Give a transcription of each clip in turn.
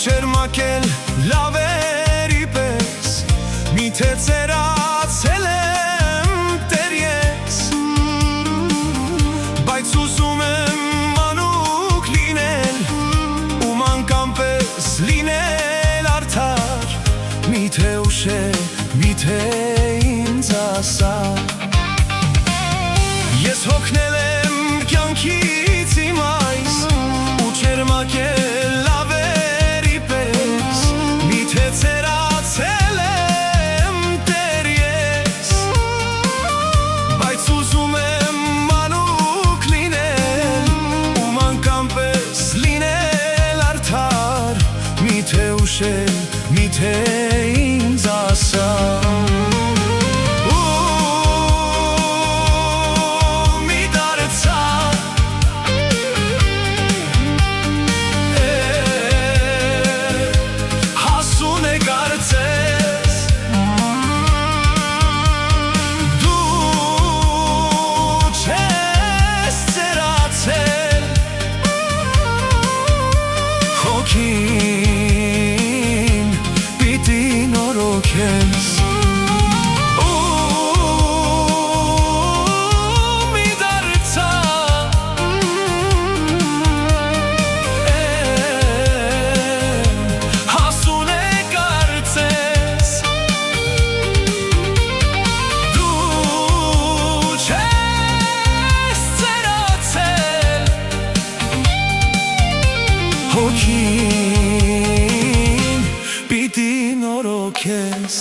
Չերմակել լավերի պես, միթե ծերացել եմ տեր ես, բայց ուզում եմ մանուկ լինել, ու մանկան պես լինել արդար, միթե ուշել, միթե ինձ ասա, ես հոգնել եմ կյանքից իմ այս, ու չերմակել միթե ինձ ասա մի դարձա հասուն է կարծես դու չես ծերացել հոգին նորոգես մի դարձա հասուն է կարծես դու չես ծերացել հոգին պիտի նորոգես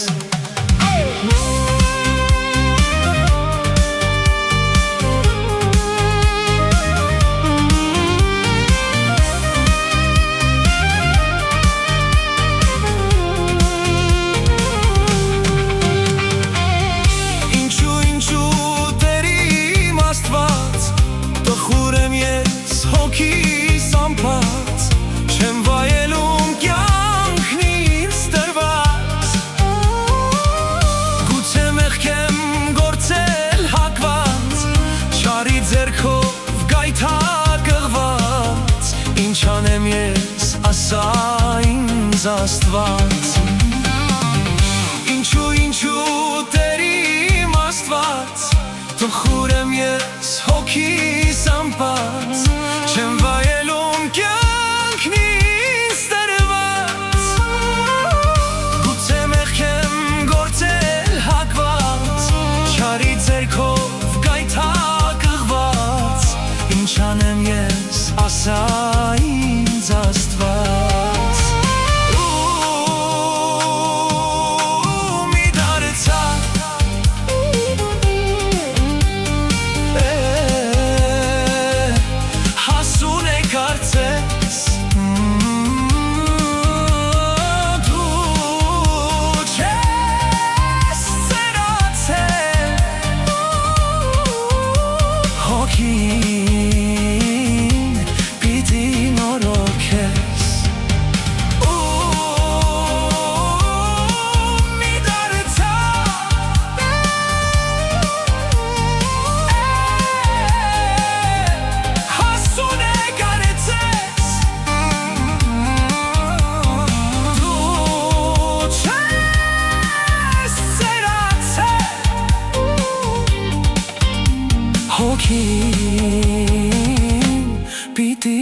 Ինչու Տեր իմ Աստված տխուր եմ ես հոգիս անբաց չեմ վայելում կյանքն ինձ տրված գուցե մեղք եմ գործել հակված չարի ձեռքով գայթակղված ինչ անեմ ես ասա ինձ Աստված Ինչու Տեր իմ Աստված տխուր եմ ես հոգիս անբաց չեմ վայելում կյանքն ինձ տրված գուցե մեղք եմ գործել հակված չարի ձեռքով գայթակղված ինչ անեմ ես ասա ինձ Աստված մի դարձա հասուն է կարծես դու չես ծերացել հոգին պիտի նորոգես մի դարձա հասուն է կարծես դու չես ծերացել հոգին պիտի